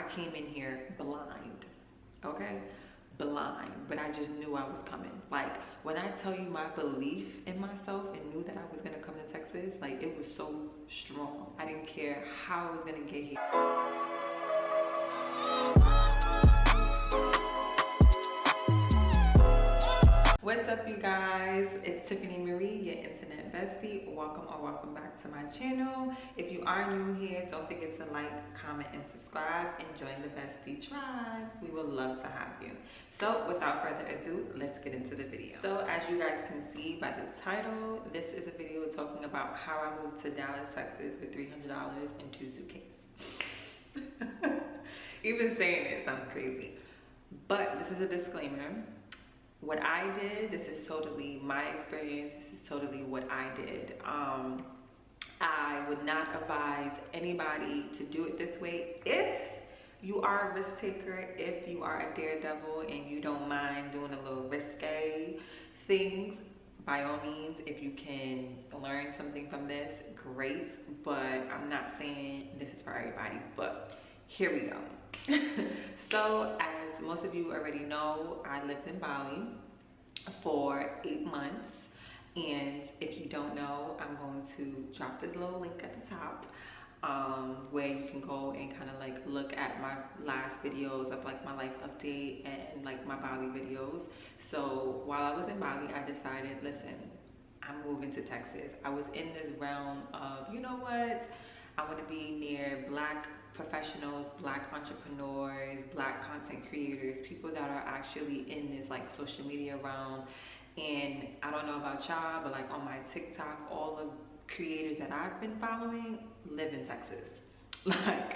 I came in here blind, okay? Blind, but I just knew I was coming. Like, when I tell you my belief in myself and knew that I was gonna come to Texas, like, it was so strong. I didn't care how I was gonna get here. What's up, you guys? It's Tiffany Marie, your internet bestie. Welcome or welcome back to my channel. If you are new here, don't forget to like, comment, and subscribe and join the bestie tribe. We would love to have you. So without further ado, let's get into the video. So as you guys can see by the title, this is a video talking about how I moved to Dallas, Texas with $300 and 2 suitcases. Even saying it sounds crazy. But this is a disclaimer. What I did, this is totally my experience. This is totally what I did. I would not advise anybody to do it this way. If you are a risk taker, if you are a daredevil and you don't mind doing a little risque things, by all means, if you can learn something from this, great. But I'm not saying this is for everybody, but here we go. So as most of you already know, I lived in Bali for 8 months, and if you don't know, I'm going to drop this little link at the top where you can go and kind of like look at my last videos of like my life update and like my Bali videos. So while I was in Bali, I decided, listen, I'm moving to Texas. I was in this realm of, you know what, I want to be near Black professionals, Black entrepreneurs, Black content creators, people that are actually in this like social media realm. And I don't know about y'all, but like on my TikTok, all the creators that I've been following live in Texas. Like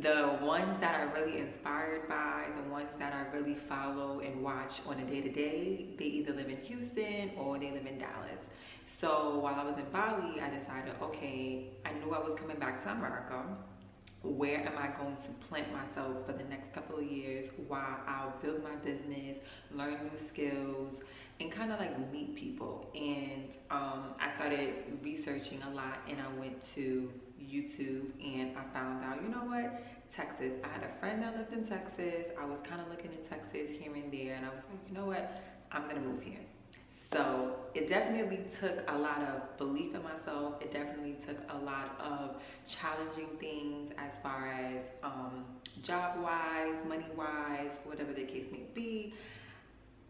the ones that are really inspired by, the ones that I really follow and watch on a day-to-day, they either live in Houston or they live in Dallas. So while I was in Bali, I decided, okay, I knew I was coming back to America. Where am I going to plant myself for the next couple of years while I'll build my business, learn new skills, and kind of like meet people? And I started researching a lot, and I went to YouTube and I found out, you know what, Texas. I had a friend that lived in Texas. I was kind of looking in Texas here and there, and I was like, you know what, I'm gonna move here. So it definitely took a lot of belief in myself. It definitely took a lot of challenging things as far as job wise, money wise, whatever the case may be.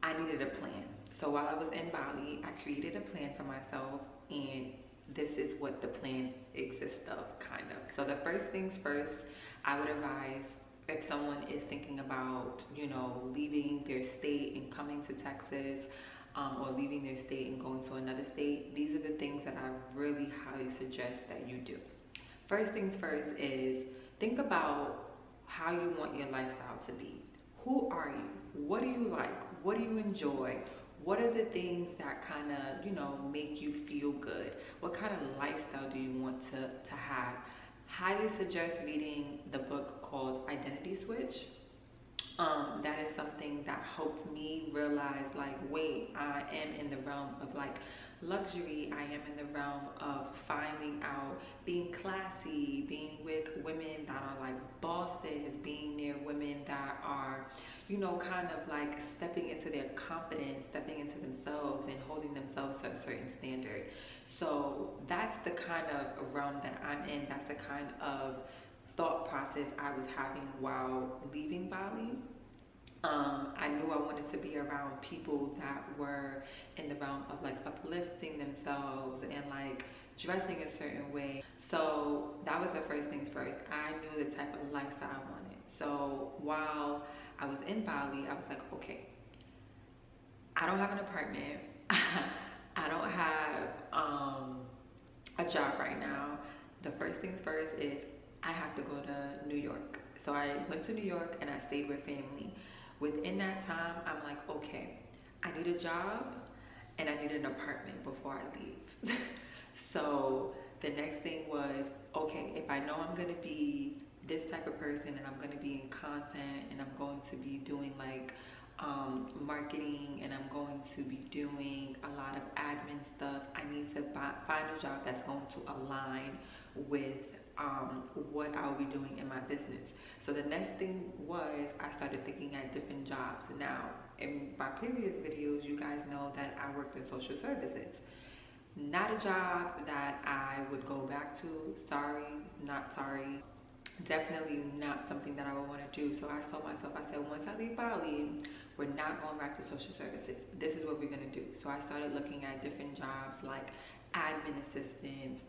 I needed a plan. So while I was in Bali, I created a plan for myself, and this is what the plan exists of, kind of. So the first things first, I would advise, if someone is thinking about, you know, leaving their state and coming to Texas, or leaving their state and going to another state, these are the things that I really highly suggest that you do. First things first is think about how you want your lifestyle to be. Who are you? What do you like? What do you enjoy? What are the things that kind of, you know, make you feel good? What kind of lifestyle do you want to have? Highly suggest reading the book called Identity Switch. That is something that helped me realize, like, wait, I am in the realm of like luxury. I am in the realm of finding out, being classy, being with women that are like bosses, being near women that are, you know, kind of like stepping into their confidence, stepping into themselves and holding themselves to a certain standard. So that's the kind of realm that I'm in. That's the kind of thought process I was having while leaving Bali. I knew I wanted to be around people that were in the realm of like uplifting themselves and like dressing a certain way. So that was the first things first. I knew the type of lifestyle I wanted. So while I was in Bali, I was like, okay, I don't have an apartment. I don't have a job right now. The first things first is I have to go to New York. So I went to New York and I stayed with family. Within that time, I'm like, okay, I need a job and I need an apartment before I leave. So the next thing was, okay, if I know I'm gonna be this type of person and I'm gonna be in content and I'm going to be doing like marketing and I'm going to be doing a lot of admin stuff, I need to find a job that's going to align with what I'll be doing in my business. So the next thing was I started thinking at different jobs. Now, in my previous videos, you guys know that I worked in social services. Not a job that I would go back to. Sorry, not sorry. Definitely not something that I would want to do. So I told myself, I said, once I leave Bali, we're not going back to social services. This is what we're going to do. So I started looking at different jobs like admin assistants,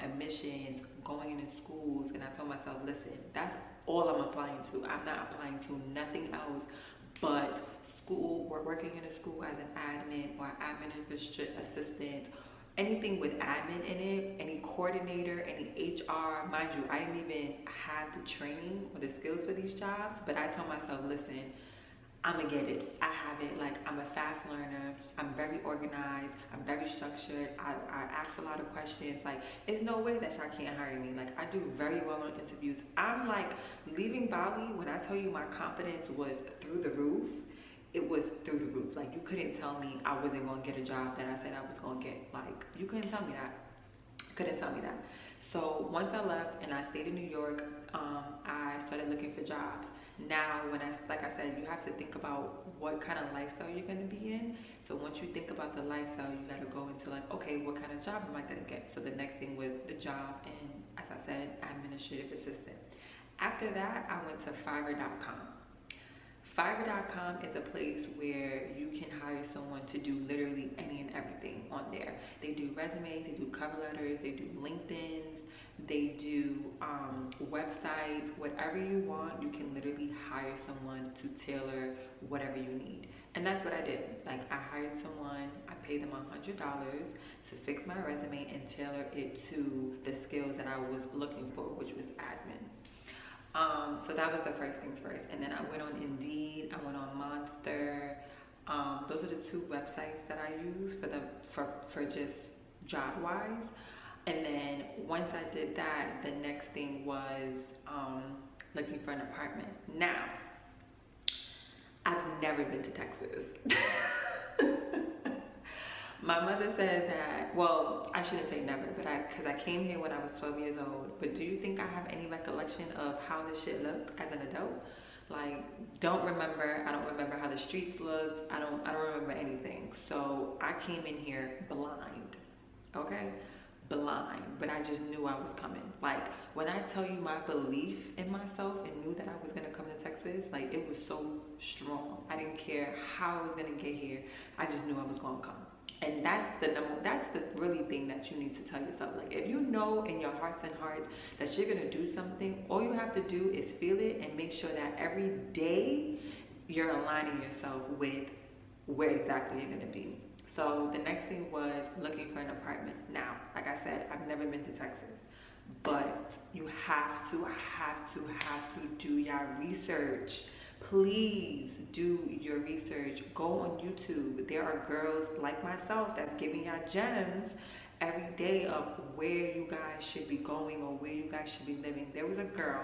admissions, going into schools. And I told myself, listen, that's all I'm applying to. I'm not applying to nothing else but school. We're working in a school as an admin or admin assistant. Anything with admin in it, any coordinator, any HR. Mind you, I didn't even have the training or the skills for these jobs, but I told myself, listen, I'm gonna get it. I have it. Like, I'm a fast learner. I'm very organized. I'm very structured. I ask a lot of questions. Like, there's no way that y'all can't hire me. Like, I do very well on interviews. I'm like, leaving Bali, when I tell you my confidence was through the roof, it was through the roof. Like, you couldn't tell me I wasn't gonna get a job that I said I was gonna get. Like, you couldn't tell me that. Couldn't tell me that. So once I left and I stayed in New York, I started looking for jobs. Now, like I said, you have to think about what kind of lifestyle you're gonna be in. So once you think about the lifestyle, you gotta go into like, okay, what kind of job am I gonna get? So the next thing was the job, and as I said, administrative assistant. After that, I went to Fiverr.com. Fiverr.com is a place where you can hire someone to do literally any and everything on there. They do resumes, they do cover letters, they do LinkedIn's, they do websites, whatever you want. You can literally hire someone to tailor whatever you need. And that's what I did. Like, I hired someone, I paid them $100 to fix my resume and tailor it to the skills that I was looking for, which was admin. So that was the first things first. And then I went on Indeed, I went on Monster. Those are the two websites that I use for just job wise. And then once I did that, the next thing was looking for an apartment. Now, I've never been to Texas. My mother said that, well, I shouldn't say never, but because I came here when I was 12 years old. But do you think I have any recollection of how this shit looked as an adult? Like, I don't remember how the streets looked. I don't remember anything. So I came in here blind, okay? Blind, but I just knew I was coming. Like, when I tell you my belief in myself and knew that I was gonna come to Texas, like, it was so strong. I didn't care how I was gonna get here. I just knew I was gonna come. And that's the really thing that you need to tell yourself. Like, if you know in your hearts and hearts that you're gonna do something, all you have to do is feel it and make sure that every day you're aligning yourself with where exactly you're gonna be. So the next thing was looking for an apartment. Now, like I said, I've never been to Texas, but you have to do your research. Please do your research. Go on YouTube. There are girls like myself that's giving y'all gems every day of where you guys should be going or where you guys should be living. There was a girl,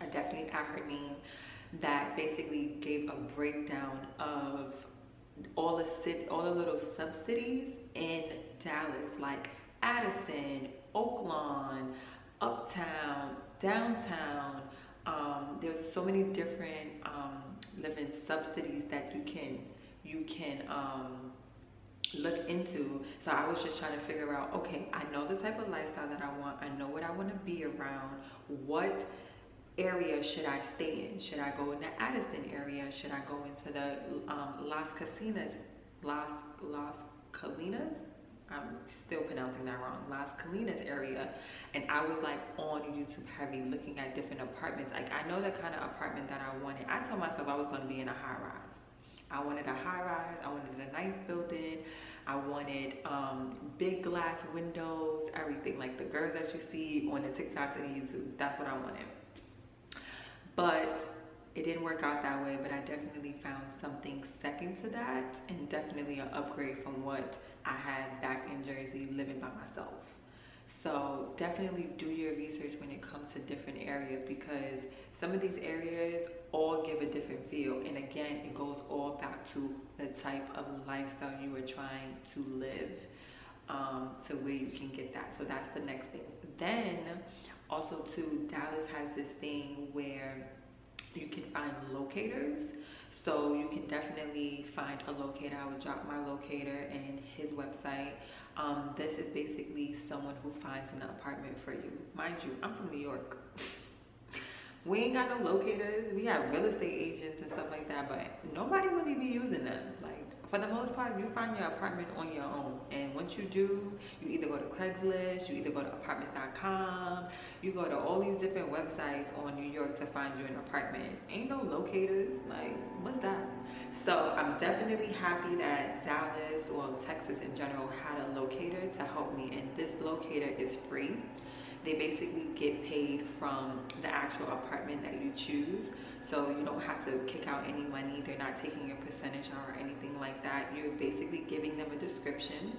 I definitely add her name, that basically gave a breakdown of all the little sub-cities in Dallas, like Addison, Oaklawn, Uptown, Downtown. There's so many different living sub-cities that you can look into. So I was just trying to figure out, okay, I know the type of lifestyle that I want. I know what I want to be around. What area should I stay in? Should I go in the Addison area? Should I go into the Las Colinas? I'm still pronouncing that wrong. Las Colinas area. And I was like on YouTube heavy looking at different apartments. Like, I know the kind of apartment that I wanted. I told myself I was going to be in a high rise. I wanted a high rise. I wanted a nice building. I wanted big glass windows, everything. Like the girls that you see on the TikToks and YouTube. That's what I wanted. But it didn't work out that way. But I definitely found something second to that, and definitely an upgrade from what I had back in Jersey living by myself. So definitely do your research when it comes to different areas, because some of these areas all give a different feel. And again, it goes all back to the type of lifestyle you are trying to live, to where you can get that. So that's the next thing. Then Also too, Dallas has this thing where you can find locators. So you can definitely find a locator. I would drop my locator and his website. This is basically someone who finds an apartment for you. Mind you, I'm from New York. We ain't got no locators. We have real estate agents and stuff like that, but nobody really be using them. Like, for the most part, you find your apartment on your own. And once you do, you either go to Craigslist, you either go to apartments.com, you go to all these different websites on New York to find you an apartment. Ain't no locators. Like, what's that? So I'm definitely happy that Dallas, well, Texas in general, had a locator to help me. And this locator is free. They basically get paid from the actual apartment that you choose. So you don't have to kick out any money. They're not taking your percentage or anything like that. You're basically giving them a description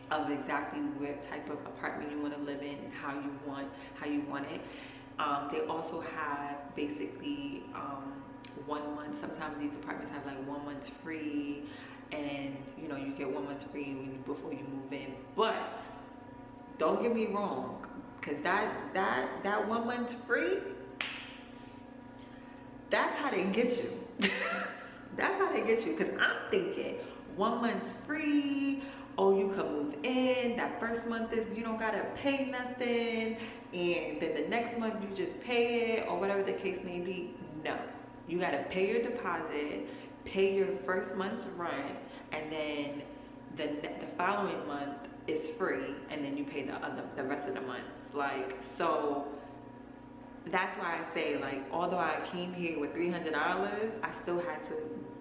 of exactly what type of apartment you want to live in and how you want it. They also have basically 1 month. Sometimes these apartments have like 1 month free, and you know, you get 1 month free before you move in. But don't get me wrong, because that 1 month free, that's how they get you. That's how they get you. Because I'm thinking 1 month's free. Oh, you can move in. That first month is, you don't gotta pay nothing, and then the next month you just pay it, or whatever the case may be. No, you gotta pay your deposit, pay your first month's rent, and then the following month is free, and then you pay the rest of the months. Like, so that's why I say, like, although I came here with $300,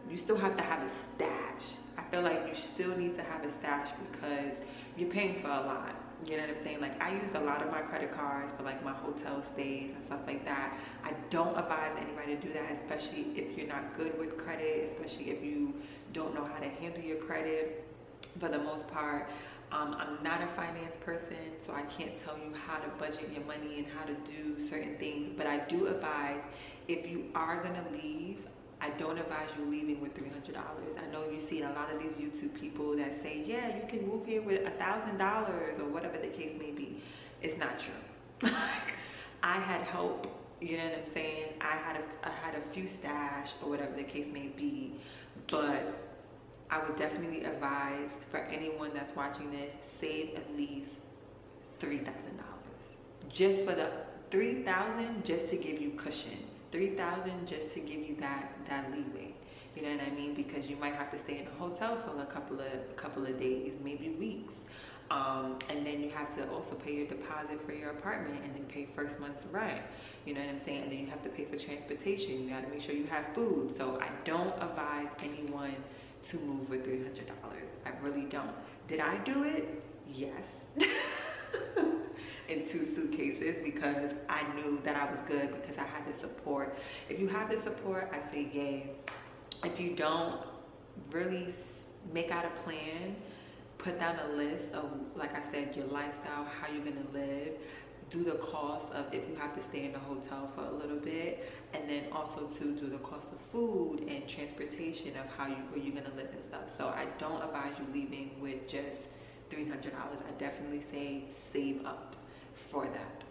you still have to have a stash. I feel like you still need to have a stash because you're paying for a lot. You know what I'm saying? Like, I used a lot of my credit cards for like my hotel stays and stuff like that. I don't advise anybody to do that, especially if you're not good with credit, especially if you don't know how to handle your credit. For the most part, I'm not a finance person, so I can't tell you how to budget your money and how to do certain things. But I do advise, if you are gonna leave, I don't advise you leaving with $300. I know you see a lot of these YouTube people that say, yeah, you can move here with $1,000 or whatever the case may be. It's not true. I had help, you know what I'm saying? I had a few stash or whatever the case may be, but I would definitely advise for anyone that's watching this, save at least $3,000. Just for the $3,000, just to give you cushion. $3,000 just to give you that leeway. You know what I mean? Because you might have to stay in a hotel for a couple of days, maybe weeks. And then you have to also pay your deposit for your apartment, and then pay first month's rent. You know what I'm saying? And then you have to pay for transportation. You got to make sure you have food. So I don't advise anyone to move with $300. I really don't. Did I do it? Yes. In 2 suitcases, because I knew that I was good, because I had the support. If you have the support, I say yay. If you don't, really make out a plan, put down a list of, like I said, your lifestyle, how you're gonna live, do the cost of if you have to stay in a hotel for a little bit, and then also to do the cost of food and transportation of where you're gonna live and stuff. So I don't advise you leaving with just $300. I definitely say save up for that.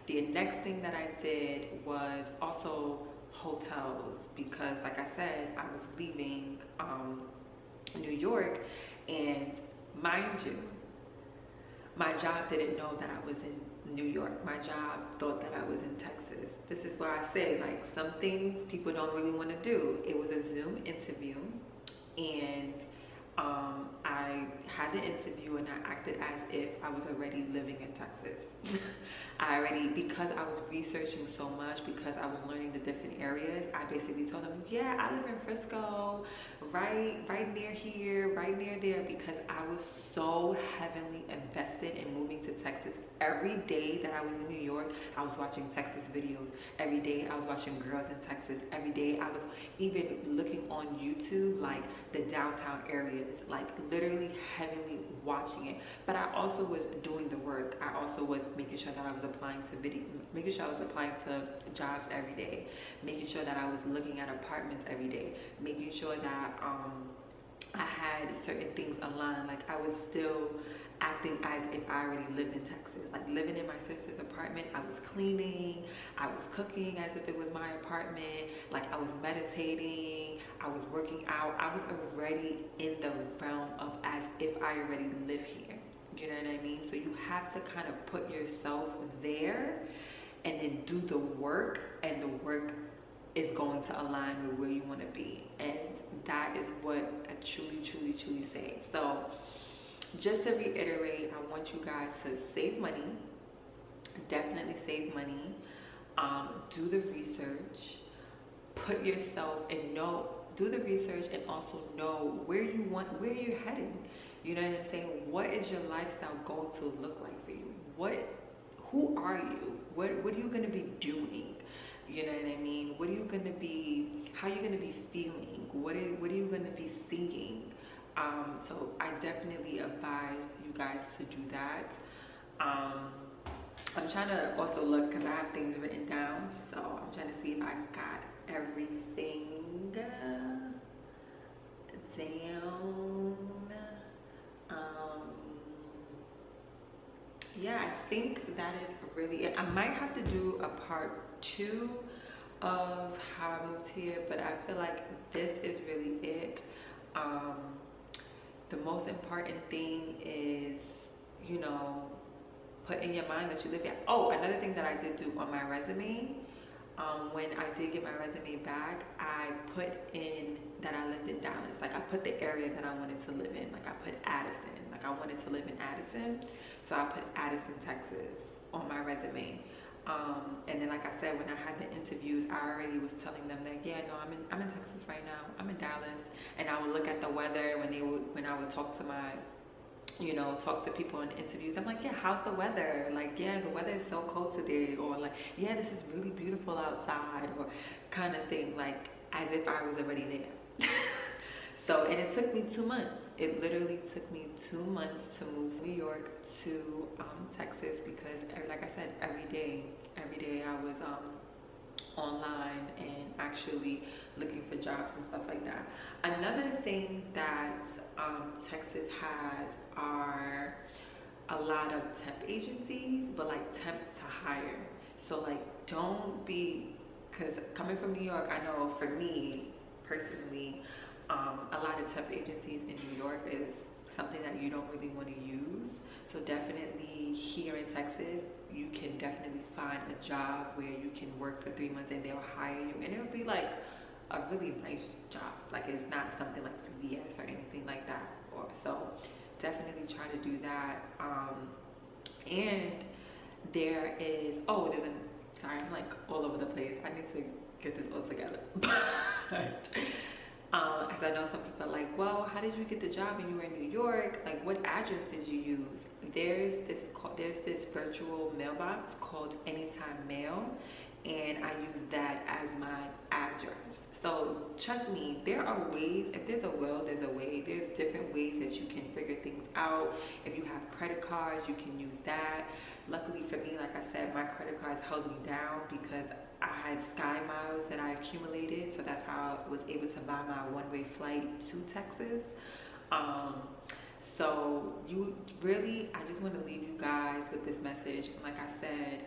The next thing that I did was also hotels, because like I said, I was leaving New York, and mind you, my job didn't know that I was in New York. My job thought that I was in Texas. This is where I say, like, some things people don't really want to do. It was a Zoom interview, and I had the interview, and I acted as if I was already living in Texas. Because I was researching so much, because I was learning the different areas, I basically told them, yeah, I live in Frisco, right near here, right near there, because I was so heavily invested in moving to Texas. Every day that I was in New York, I was watching Texas videos. Every day I was watching girls in Texas. Every day I was even looking on YouTube, like the downtown areas, like literally heavily watching it. But I also was doing the work. I also was making sure that I was applying to jobs every day, making sure that I was looking at apartments every day, making sure that I had certain things aligned. Like I was still acting as if I already lived in Texas. Like living in my sister's apartment, I was cleaning, I was cooking as if it was my apartment, like I was meditating, I was working out. I was already in the realm of as if I already live here. You know what I mean? So you have to kind of put yourself there and then do the work, and the work is going to align with where you want to be. And that is what I truly say. So just to reiterate, I want you guys to save money. Definitely save money. Do the research. Put yourself and know, do the research and also know where you're heading. You know what I'm saying? What is your lifestyle going to look like for you? Who are you? What are you going to be doing? You know what I mean? What are you going to be, how are you going to be feeling? What are you going to be seeing? So I definitely advise you guys to do that. I'm trying to also look, because I have things written down. So I'm trying to see if I got everything down. Yeah, I think that is really it. I might have to do a part 2 of how I moved here, but I feel like this is really it. The most important thing is, you know, put in your mind that you live here. Oh, another thing that I did do on my resume, when I did get my resume back, I put in that I lived in Dallas. Like I put the area that I wanted to live in. Like I put Addison. Like I wanted to live in Addison, so I put Addison, Texas on my resume. And then like I said, when I had the interviews, I already was telling them that, yeah, no, I'm in Texas right now. I'm in Dallas. And I would look at the weather when I would talk to my, you know, talk to people in interviews. I'm like, yeah, how's the weather? Like, yeah, the weather is so cold today. Or like, yeah, this is really beautiful outside, or kind of thing, like as if I was already there. So, and it took me 2 months. It literally took me 2 months to move from New York to Texas, because like I said, every day I was online and actually looking for jobs and stuff like that. Another thing that Texas has are a lot of temp agencies, but like temp to hire. So like, don't be, because coming from New York, I know for me personally, a lot of temp agencies in New York is something that you don't really want to use. So definitely here in Texas, you can definitely find a job where you can work for 3 months and they'll hire you, and it'll be like a really nice job. Like it's not something like CVS or anything like that. Or so definitely try to do that. And there is, sorry, I'm like all over the place. I need to get this all together. As I know some people are like, well, how did you get the job when you were in New York? Like, what address did you use? There's this virtual mailbox called Anytime Mail, and I use that as my address. So trust me, there are ways. If there's a will, there's a way. There's different ways that you can figure things out. If you have credit cards, you can use that. Luckily for me, like I said, my credit cards held me down because I had Sky Miles that I accumulated, so that's how I was able to buy my one-way flight to Texas. So you really, I just want to leave you guys with this message. Like I said,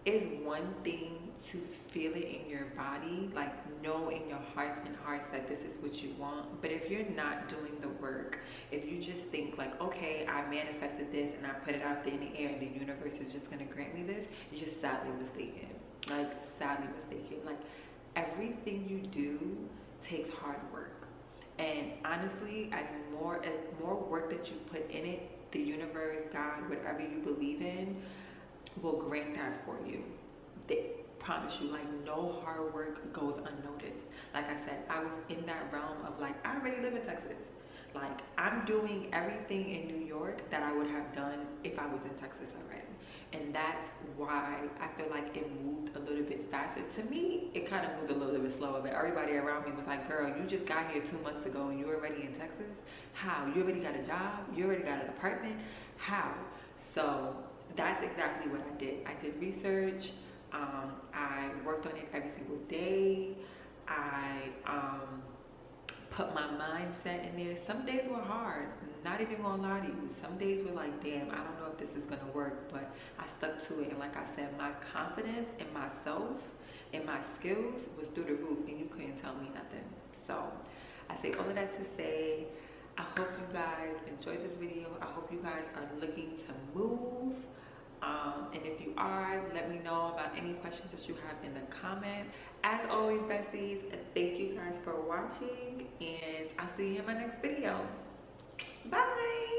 it's one thing to feel it in your body, like know in your hearts and hearts that this is what you want. But if you're not doing the work, if you just think like, okay, I manifested this and I put it out there in the air and the universe is just going to grant me this, you're just sadly mistaken. Like sadly mistaken. Like everything you do takes hard work. And honestly, as more work that you put in it, the universe, God, whatever you believe in, will grant that for you. They promise you, like no hard work goes unnoticed. Like I said, I was in that realm of like, I already live in Texas. Like I'm doing everything in New York that I would have done if I was in Texas already. And that's why I feel like it moved a little bit faster. To me, it kind of moved a little bit slower, but everybody around me was like, girl, you just got here 2 months ago and you're already in Texas? How? You already got a job? You already got an apartment? How? So that's exactly what I did. I did research. I worked on it every single day. I put my mindset in there. Some days were hard, not even gonna lie to you. Some days were like, damn, I don't know if this is gonna work, but I stuck to it. And like I said, my confidence in myself and my skills was through the roof, and you couldn't tell me nothing. So I say all of that to say, I hope you guys enjoyed this video. I hope you guys are looking to move. And if you are, let me know about any questions that you have in the comments. As always, besties, thank you guys for watching, and I'll see you in my next video. Bye.